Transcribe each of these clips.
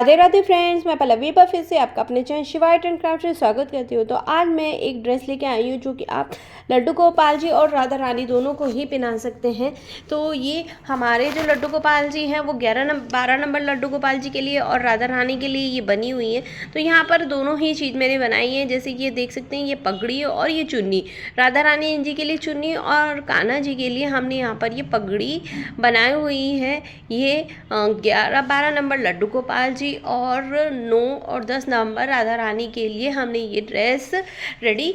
Radhe Radhe friends, मैं पल्लवी पर फिर से आपका अपने channel Shiva art and craft से स्वागत करती हूँ। तो आज मैं एक ड्रेस लेके आई हूँ जो कि आप लड्डू गोपाल जी और राधा रानी दोनों को ही पहना सकते हैं। तो ये हमारे जो लड्डू गोपाल जी हैं वो 12 नंबर लड्डू गोपाल जी के लिए और राधा रानी के लिए ये बनी हुई है। तो यहाँ पर दोनों ही चीज़ मैंने बनाई है, जैसे कि ये देख सकते हैं, ये पगड़ी और ये चुन्नी। राधा रानी जी के लिए चुन्नी और कान्हा जी के लिए हमने यहाँ पर ये पगड़ी बनाई हुई है। ये 11-12 नंबर लड्डू गोपाल जी और 9 और 10 नवंबर राधा रानी के लिए हमने ये ड्रेस रेडी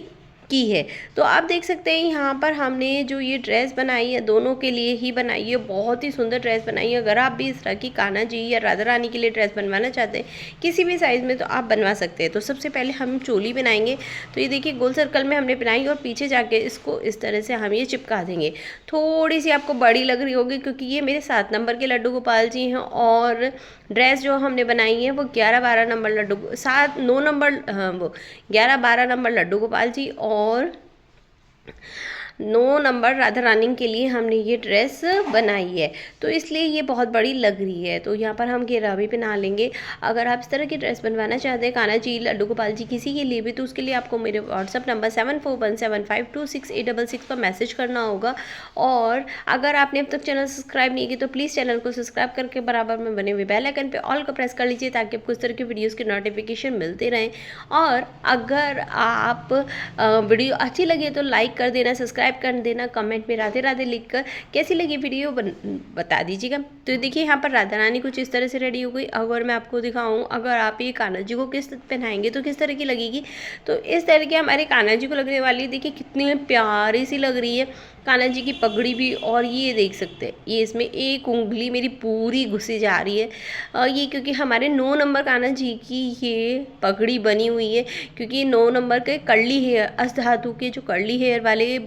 की है। तो आप देख सकते हैं यहाँ पर हमने जो ये ड्रेस बनाई है दोनों के लिए ही बनाई है। बहुत ही सुंदर ड्रेस बनाई है। अगर आप भी इस तरह की कान्हा जी या राधा रानी के लिए ड्रेस बनवाना चाहते हैं किसी भी साइज़ में, तो आप बनवा सकते हैं। तो सबसे पहले हम चोली बनाएंगे। तो ये देखिए गोल सर्कल में हमने बनाई और पीछे जाके इसको इस तरह से हम ये चिपका देंगे। थोड़ी सी आपको बड़ी लग रही होगी क्योंकि ये मेरे 7 नंबर के लड्डू गोपाल जी हैं और ड्रेस जो हमने बनाई है वो 11-12 नंबर लड्डू 9 नंबर, हाँ वो 11-12 नंबर लड्डू गोपाल जी और 9 नंबर राधा रानी के लिए हमने ये ड्रेस बनाई है। तो इसलिए ये बहुत बड़ी लग रही है। तो यहाँ पर हम घेरा भी पहना लेंगे। अगर आप इस तरह की ड्रेस बनवाना चाहते हैं कान्हा जी लड्डू गोपाल जी किसी के लिए भी, तो उसके लिए आपको मेरे व्हाट्सअप नंबर 7417526866 पर मैसेज करना होगा। और अगर आपने अब तक चैनल सब्सक्राइब नहीं किया तो प्लीज़ चैनल को सब्सक्राइब करके बराबर में बने हुए बेल आइकन पर ऑल को प्रेस कर लीजिए ताकि आपको इस तरह की वीडियोज़ के नोटिफिकेशन मिलते रहें। और अगर आप वीडियो अच्छी लगे तो लाइक कर देना, सब्सक्राइब कर देना, कमेंट में राधे राधे लिखकर कैसी लगी वीडियो बता दीजिएगा। तो देखिए यहाँ पर राधा रानी कुछ इस तरह से रेडी हो गई। अगर मैं आपको दिखाऊं अगर आप ये कान्हा जी को किस पहनाएंगे तो किस तरह की लगेगी, तो इस तरह की हमारे कान्हा जी को लगने वाली है। देखिए कितनी प्यारी सी लग रही है कान्हा जी की पगड़ी भी। और ये देख सकते हैं ये इसमें एक उंगली मेरी पूरी घुसी जा रही है। ये क्योंकि हमारे 9 नंबर कान्हा जी की ये पगड़ी बनी हुई है, क्योंकि 9 नंबर के कर्ली हेयर अष्टधातु के जो कर्ली हेयर वाले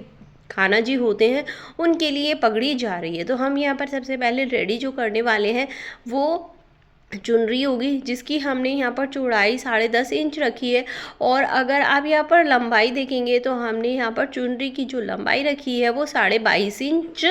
कान्हा जी होते हैं उनके लिए पगड़ी जा रही है। तो हम यहाँ पर सबसे पहले रेडी जो करने वाले हैं वो चुनरी होगी, जिसकी हमने यहाँ पर चौड़ाई 10.5 इंच रखी है। और अगर आप यहाँ पर लंबाई देखेंगे तो हमने यहाँ पर चुनरी की जो लंबाई रखी है वो 22.5 इंच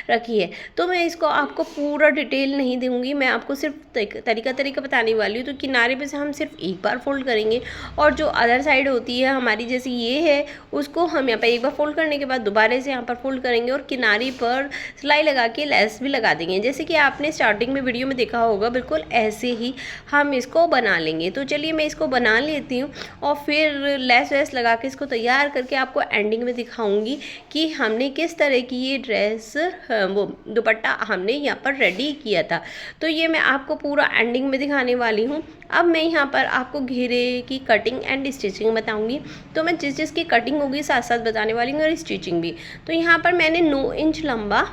रखी है। तो मैं इसको आपको पूरा डिटेल नहीं दूंगी, मैं आपको सिर्फ तरीका बताने वाली हूँ। तो किनारे पे से हम सिर्फ एक बार फोल्ड करेंगे और जो अदर साइड होती है हमारी जैसे ये है उसको हम यहाँ पर एक बार फोल्ड करने के बाद दोबारा से यहाँ पर फोल्ड करेंगे और किनारे पर सिलाई लगा के लेस भी लगा देंगे, जैसे कि आपने स्टार्टिंग में वीडियो में देखा होगा। बिल्कुल ऐसे ही हम इसको बना लेंगे। तो चलिए मैं इसको बना लेती हूँ और फिर लेस वेस लगा के इसको तैयार करके आपको एंडिंग में दिखाऊंगी कि हमने किस तरह की ये ड्रेस वो दुपट्टा हमने यहाँ पर रेडी किया था। तो ये मैं आपको पूरा एंडिंग में दिखाने वाली हूँ। अब मैं यहाँ पर आपको घेरे की कटिंग एंड स्टिचिंग बताऊंगी। तो मैं जिस की कटिंग होगी साथ साथ बताने वाली हूँ और स्टिचिंग भी। तो यहाँ पर मैंने 9 इंच लंबा,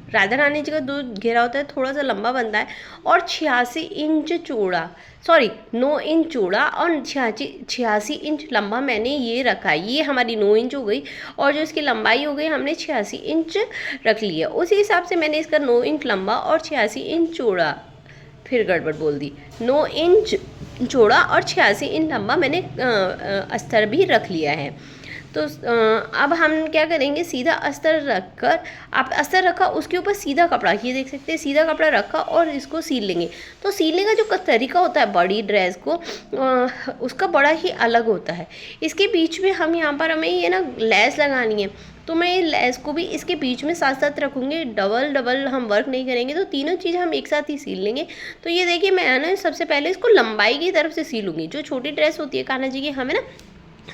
राधा रानी जी का जो घेरा होता है थोड़ा सा लंबा बनता है, और 86 इंच चौड़ा, 9 इंच चौड़ा और 86 इंच लंबा मैंने ये रखा है। ये हमारी 9 इंच हो गई और जो इसकी लंबाई हो गई हमने 86 इंच रख लिया। उसी हिसाब से मैंने इसका 9 इंच लंबा और 86 इंच चौड़ा, फिर गड़बड़ बोल दी, 9 इंच चौड़ा और 86 इंच लंबा मैंने अस्तर भी रख लिया है। तो अब हम क्या करेंगे, सीधा अस्तर रखकर, आप अस्तर रखा उसके ऊपर सीधा कपड़ा, ये देख सकते हैं सीधा कपड़ा रखा और इसको सील लेंगे। तो सीलने का जो तरीका होता है बड़ी ड्रेस को उसका बड़ा ही अलग होता है। इसके बीच में हम यहाँ पर हमें ये ना लेस लगानी है, तो मैं ये लेस को भी इसके बीच में साथ साथ रखूँगी। डबल हम वर्क नहीं करेंगे, तो तीनों चीज़ हम एक साथ ही सील लेंगे। तो ये देखिए मैं ना सबसे पहले इसको लंबाई की तरफ से सीलूँगी। जो छोटी ड्रेस होती है कान्हा जी की हमें ना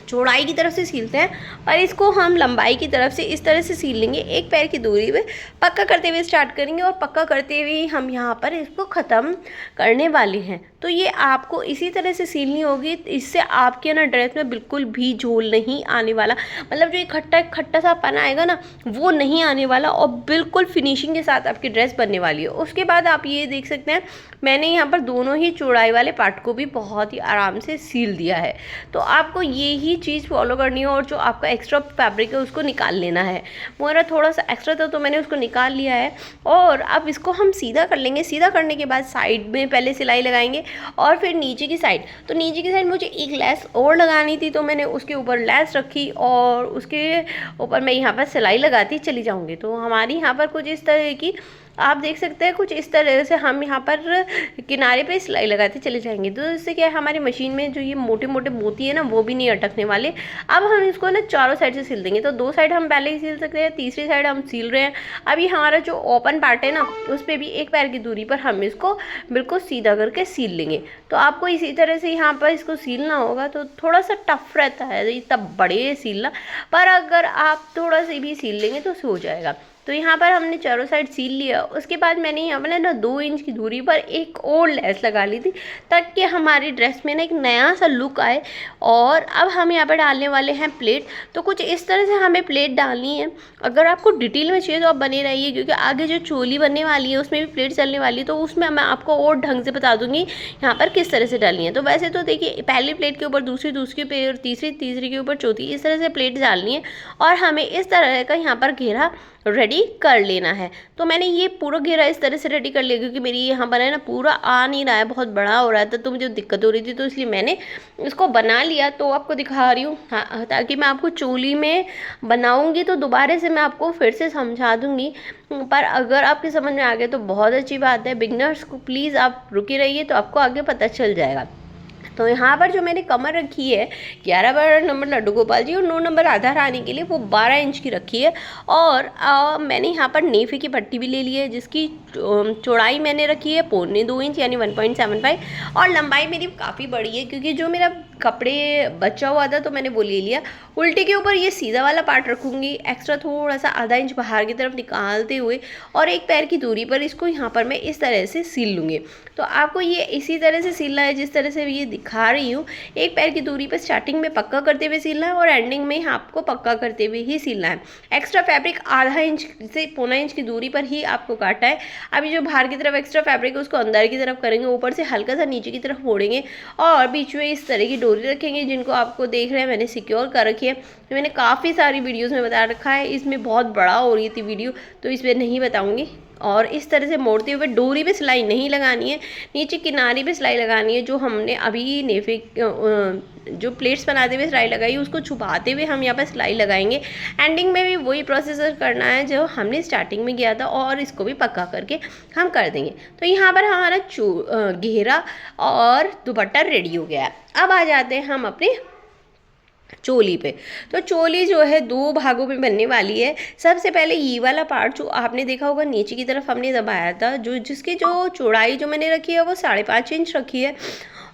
चौड़ाई की तरफ से सीलते हैं, और इसको हम लंबाई की तरफ से इस तरह से सील लेंगे। एक पैर की दूरी में पक्का करते हुए स्टार्ट करेंगे और पक्का करते हुए हम यहाँ पर इसको ख़त्म करने वाले हैं। तो ये आपको इसी तरह से सीलनी होगी, इससे आपके ना ड्रेस में बिल्कुल भी झोल नहीं आने वाला, मतलब जो एक खट्टा सा पना आएगा ना वो नहीं आने वाला, और बिल्कुल फिनिशिंग के साथ आपकी ड्रेस बनने वाली है। उसके बाद आप ये देख सकते हैं मैंने यहाँ पर दोनों ही चौड़ाई वाले पार्ट को भी बहुत ही आराम से सील दिया है। तो आपको ये ही चीज़ फॉलो करनी है और जो आपका एक्स्ट्रा फैब्रिक है उसको निकाल लेना है। मेरा थोड़ा सा एक्स्ट्रा था तो मैंने उसको निकाल लिया है। और अब इसको हम सीधा कर लेंगे। सीधा करने के बाद साइड में पहले सिलाई लगाएंगे और फिर नीचे की साइड, तो नीचे की साइड मुझे एक लेस और लगानी थी, तो मैंने उसके ऊपर लेस रखी और उसके ऊपर मैं यहाँ पर सिलाई लगाती चली जाऊँगी। तो हमारी यहाँ पर कुछ इस तरह की आप देख सकते हैं कुछ इस तरह से हम यहाँ पर किनारे पे सिलाई लगाते चले जाएंगे, तो इससे क्या है हमारी मशीन में जो ये मोटे मोटे मोती है ना वो भी नहीं अटकने वाले। अब हम इसको ना चारों साइड से सिल देंगे, तो 2 साइड हम पहले ही सिल सकते हैं, तीसरी साइड हम सिल रहे हैं। अब ये हमारा जो ओपन पार्ट है ना उस पर भी 1 पैर की दूरी पर हम इसको बिल्कुल सीधा करके सील लेंगे। तो आपको इसी तरह से यहाँ पर इसको सीलना होगा, तो थोड़ा सा टफ रहता है इतना बड़े सीलना, पर अगर आप थोड़ा सा भी सील लेंगे तो हो जाएगा। तो यहाँ पर हमने चारों साइड सील लिया। उसके बाद मैंने यहाँ पर ना 2 इंच की दूरी पर एक और लेस लगा ली थी, ताकि हमारी ड्रेस में ना एक नया सा लुक आए। और अब हम यहाँ पर डालने वाले हैं प्लेट। तो कुछ इस तरह से हमें प्लेट डालनी है। अगर आपको डिटेल में चाहिए तो आप बने रहिए, क्योंकि आगे जो चोली बनने वाली है उसमें भी प्लेट चलने वाली है, तो उसमें मैं आपको और ढंग से बता दूंगी यहाँ पर किस तरह से डालनी है। तो वैसे तो देखिए, पहली प्लेट के ऊपर दूसरी, दूसरी पे और तीसरी, तीसरी के ऊपर चौथी, इस तरह से प्लेट डालनी है। और हमें इस तरह का यहाँ पर घेरा रेडी कर लेना है। तो मैंने ये पूरा घेरा इस तरह से रेडी कर लिया, क्योंकि मेरी यहाँ पर है ना पूरा आ नहीं रहा है, बहुत बड़ा हो रहा था, तो मुझे दिक्कत हो रही थी, तो इसलिए मैंने इसको बना लिया। तो आपको दिखा रही हूँ, हाँ, ताकि मैं आपको चोली में बनाऊंगी तो दोबारा से मैं आपको फिर से समझा दूंगी। पर अगर आपके समझ में आ गया तो बहुत अच्छी बात है। बिगनर्स को प्लीज़ आप रुके रहिए, तो आपको आगे पता चल जाएगा। तो यहाँ पर जो मैंने कमर रखी है 11 नंबर लड्डू गोपाल जी और 9 नंबर राधा रानी के लिए, वो 12 इंच की रखी है। और मैंने यहाँ पर नेफे की पट्टी भी ले ली है, जिसकी चौड़ाई मैंने रखी है 2.25 इंच यानी 1.75। और लंबाई मेरी काफ़ी बड़ी है, क्योंकि जो मेरा कपड़े बचा हुआ था तो मैंने वो ले लिया। उल्टे के ऊपर ये सीधा वाला पार्ट रखूँगी, एक्स्ट्रा थोड़ा सा आधा इंच बाहर की तरफ निकालते हुए, और 1 पैर की दूरी पर इसको यहाँ पर मैं इस तरह से सिल लूँगी। तो आपको ये इसी तरह से सिलना है जिस तरह से ये दिखा रही हूँ। 1 पैर की दूरी पर स्टार्टिंग में पक्का करते हुए सिलना है और एंडिंग में आपको पक्का करते हुए ही सिलना है। एक्स्ट्रा फैब्रिक आधा इंच से 1.25 इंच की दूरी पर ही आपको काटा है। अभी जो बाहर की तरफ एक्स्ट्रा फैब्रिक है उसको अंदर की तरफ करेंगे, ऊपर से हल्का सा नीचे की तरफ मोड़ेंगे और बीच में इस तरह की डोरी रखेंगे, जिनको आपको देख रहे हैं मैंने सिक्योर कर रखी है। तो मैंने काफ़ी सारी वीडियोज़ में बता रखा है, इसमें बहुत बड़ा हो रही थी वीडियो, तो इसमें नहीं बताऊँगी। और इस तरह से मोड़ते हुए डोरी पे सिलाई नहीं लगानी है, नीचे किनारे पे सिलाई लगानी है। जो हमने अभी नेफे जो प्लेट्स बनाते हुए सिलाई लगाई उसको छुपाते हुए हम यहाँ पर सिलाई लगाएंगे। एंडिंग में भी वही प्रोसेसर करना है जो हमने स्टार्टिंग में किया था, और इसको भी पक्का करके हम कर देंगे। तो यहाँ पर हमारा घेरा और दुपट्टा रेडी हो गया है। अब आ जाते हैं हम अपने चोली पे। तो चोली जो है 2 भागों में बनने वाली है। सबसे पहले ये वाला पार्ट जो आपने देखा होगा नीचे की तरफ हमने दबाया था, जिसकी जो चौड़ाई जो मैंने रखी है वो 5.5 इंच रखी है,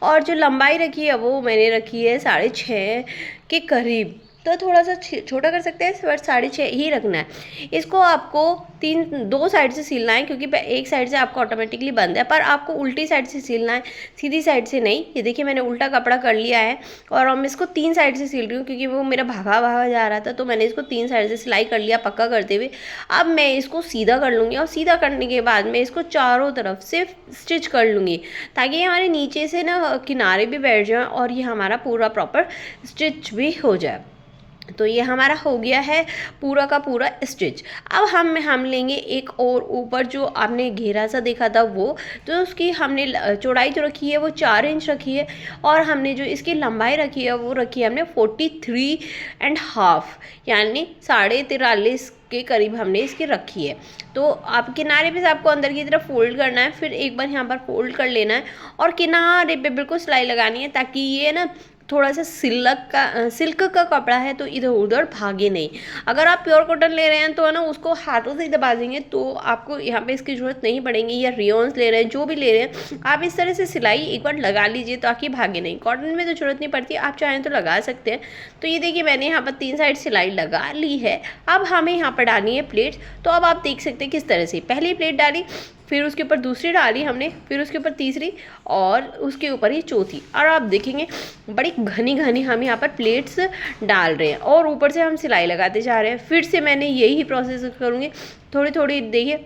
और जो लंबाई रखी है वो मैंने रखी है 6.5 के करीब। तो थोड़ा सा छोटा कर सकते हैं, बट 6.5 ही रखना है। इसको आपको 2 साइड से सिलना है, क्योंकि एक साइड से आपको ऑटोमेटिकली बंद है, पर आपको उल्टी साइड से सिलना है, सीधी साइड से नहीं। ये देखिए मैंने उल्टा कपड़ा कर लिया है, और मैं इसको 3 साइड से सिल रही हूँ, क्योंकि वो मेरा भागा जा रहा था, तो मैंने इसको 3 साइड से सिलाई कर लिया पक्का करते हुए। अब मैं इसको सीधा कर लूँगी, और सीधा करने के बाद मैं इसको चारों तरफ से स्टिच कर लूँगी, ताकि हमारे नीचे से ना किनारे भी बैठ जाए और ये हमारा पूरा प्रॉपर स्टिच भी हो जाए। तो ये हमारा हो गया है पूरा का पूरा स्टिच। अब हम लेंगे एक और ऊपर जो आपने घेरा सा देखा था वो, तो उसकी हमने चौड़ाई जो रखी है वो 4 इंच रखी है, और हमने जो इसकी लंबाई रखी है वो रखी है हमने 43.5 यानी 43.5 के करीब हमने इसकी रखी है। तो आप किनारे पे से आपको अंदर की तरफ फोल्ड करना है, फिर एक बार यहाँ पर फोल्ड कर लेना है, और किनारे पे बिल्कुल सिलाई लगानी है, ताकि ये ना थोड़ा सा सिल्क का कपड़ा है तो इधर उधर भागे नहीं। अगर आप प्योर कॉटन ले रहे हैं तो है ना उसको हाथों से ही दबा देंगे, तो आपको यहाँ पे इसकी ज़रूरत नहीं पड़ेगी। या रियोन्स ले रहे हैं, जो भी ले रहे हैं, आप इस तरह से सिलाई एक बार लगा लीजिए ताकि भागे नहीं। कॉटन में तो ज़रूरत नहीं पड़ती, आप चाहें तो लगा सकते हैं। तो ये देखिए मैंने यहाँ पर 3 साइड सिलाई लगा ली है। अब हमें यहाँ पर डालनी है प्लेट्स। तो अब आप देख सकते हैं किस तरह से पहली प्लेट डाली, फिर उसके ऊपर दूसरी डाली हमने, फिर उसके ऊपर तीसरी, और उसके ऊपर ही चौथी। और आप देखेंगे बड़ी घनी घनी हम यहाँ पर प्लेट्स डाल रहे हैं, और ऊपर से हम सिलाई लगाते जा रहे हैं। फिर से मैंने यही प्रोसेस करूँगी, थोड़ी थोड़ी देखिए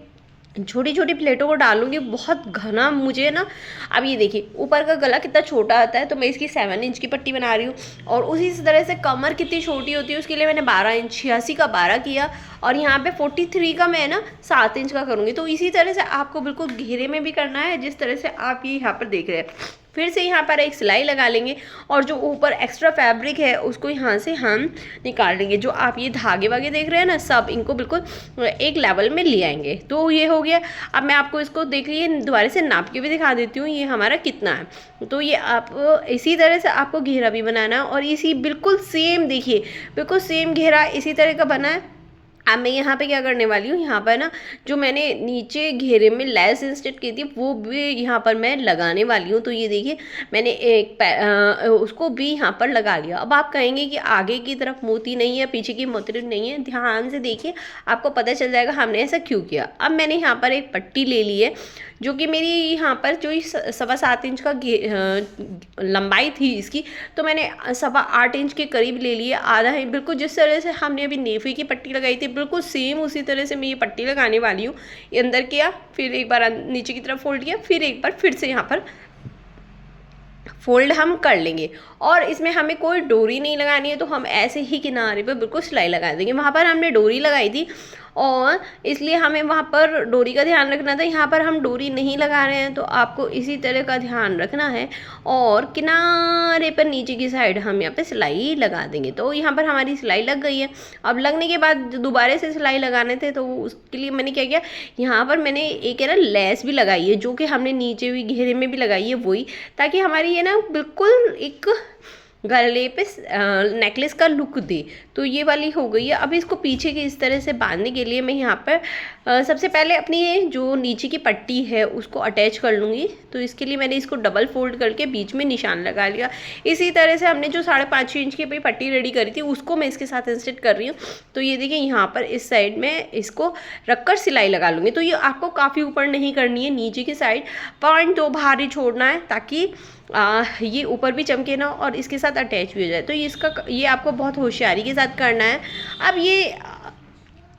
छोटी छोटी प्लेटों को डालूंगी, बहुत घना मुझे ना। अब ये देखिए ऊपर का गला कितना छोटा आता है, तो मैं इसकी 7 इंच की पट्टी बना रही हूँ। और उसी तरह से कमर कितनी छोटी होती है उसके लिए मैंने 12 इंच 86 का 12 किया, और यहाँ पे 43 का मैं ना 7 इंच का करूँगी। तो इसी तरह से आपको बिल्कुल घेरे में भी करना है, जिस तरह से आप ये यहाँ पर देख रहे हैं। फिर से यहाँ पर एक सिलाई लगा लेंगे और जो ऊपर एक्स्ट्रा फैब्रिक है उसको यहाँ से हम निकाल लेंगे। जो आप ये धागे वागे देख रहे हैं ना, सब इनको बिल्कुल एक लेवल में ले आएंगे। तो ये हो गया। अब मैं आपको इसको देखिए दोबारा से नाप के भी दिखा देती हूँ ये हमारा कितना है। तो ये आप इसी तरह से आपको घेरा भी बनाना है और इसी बिल्कुल सेम, देखिए बिल्कुल सेम घेरा इसी तरह का बना है। अब मैं यहाँ पे क्या करने वाली हूँ, यहाँ पर ना जो मैंने नीचे घेरे में लेस इंस्टेट की थी वो भी यहाँ पर मैं लगाने वाली हूँ। तो ये देखिए मैंने उसको भी यहाँ पर लगा लिया। अब आप कहेंगे कि आगे की तरफ मोती नहीं है, पीछे की मोती नहीं है, ध्यान से देखिए आपको पता चल जाएगा हमने ऐसा क्यों किया। अब मैंने यहाँ पर एक पट्टी ले ली है जो कि मेरी यहाँ पर जो 7.25 इंच का लंबाई थी इसकी, तो मैंने 8.25 इंच के करीब ले लिए, आधा है। बिल्कुल जिस तरह से हमने अभी नेफी की पट्टी लगाई थी बिल्कुल सेम उसी तरह से मैं ये पट्टी लगाने वाली हूँ। अंदर किया, फिर एक बार नीचे की तरफ फोल्ड किया, फिर एक बार फिर से यहाँ पर फोल्ड हम कर लेंगे। और इसमें हमें कोई डोरी नहीं लगानी है, तो हम ऐसे ही किनारे पर बिल्कुल सिलाई लगा देंगे। वहाँ पर हमने डोरी लगाई थी और इसलिए हमें वहाँ पर डोरी का ध्यान रखना था। यहाँ पर हम डोरी नहीं लगा रहे हैं, तो आपको इसी तरह का ध्यान रखना है और किनारे पर नीचे की साइड हम यहाँ पे सिलाई लगा देंगे। तो यहाँ पर हमारी सिलाई लग गई है। अब लगने के बाद दोबारा से सिलाई लगाने थे, तो उसके लिए मैंने क्या किया, यहाँ पर मैंने एक है ना लेस भी लगाई है, जो कि हमने नीचे भी घेरे में भी लगाई है वही, ताकि हमारी ये ना बिल्कुल एक गले पे नेकलेस का लुक दे। तो ये वाली हो गई है। अब इसको पीछे की इस तरह से बांधने के लिए मैं यहाँ पर सबसे पहले अपनी जो नीचे की पट्टी है उसको अटैच कर लूँगी। तो इसके लिए मैंने इसको डबल फोल्ड करके बीच में निशान लगा लिया। इसी तरह से हमने जो 5.5 इंच की पट्टी रेडी करी थी उसको मैं इसके साथ इंस्टेट कर रही हूँ। तो ये देखिए यहाँ पर इस साइड में इसको रखकर सिलाई लगा लूँगी। तो ये आपको काफ़ी ऊपर नहीं करनी है, नीचे की साइड 0.2 भारी छोड़ना है ताकि ये ऊपर भी चमके ना और इसके साथ अटैच भी हो जाए। तो ये आपको बहुत होशियारी के साथ करना है। अब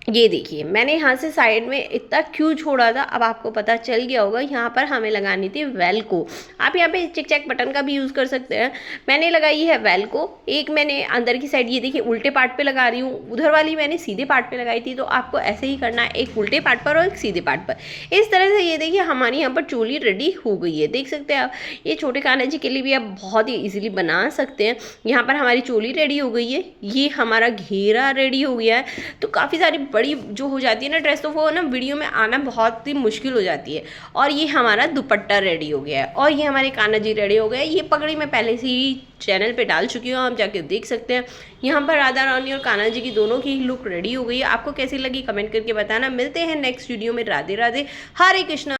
ये देखिए मैंने यहाँ से साइड में इतना क्यों छोड़ा था, अब आपको पता चल गया होगा। यहाँ पर हमें लगानी थी वेलको। आप यहाँ पे चिक चैक बटन का भी यूज़ कर सकते हैं। मैंने लगाई है वेलको। एक मैंने अंदर की साइड ये देखिए उल्टे पार्ट पे लगा रही हूँ, उधर वाली मैंने सीधे पार्ट पे लगाई थी। तो आपको ऐसे ही करना है, एक उल्टे पार्ट पर और एक सीधे पार्ट पर। इस तरह से ये देखिए हमारी यहाँ पर चोली रेडी हो गई है। देख सकते हैं आप, ये छोटे कान्हा जी के लिए भी आप बहुत ही ईजिली बना सकते हैं। यहाँ पर हमारी चोली रेडी हो गई है, ये हमारा घेरा रेडी हो गया है। तो काफ़ी सारी बड़ी जो हो जाती है ना ड्रेस, तो वो ना वीडियो में आना बहुत ही मुश्किल हो जाती है। और ये हमारा दुपट्टा रेडी हो गया है और ये हमारे कान्हा जी रेडी हो गए। ये पगड़ी मैं पहले से ही चैनल पे डाल चुकी हूँ, आप जाके देख सकते हैं। यहाँ पर राधा रानी और कान्हा जी की दोनों की लुक रेडी हो गई है। आपको कैसी लगी कमेंट करके बताना। मिलते हैं नेक्स्ट वीडियो में। राधे राधे, हरे कृष्णा।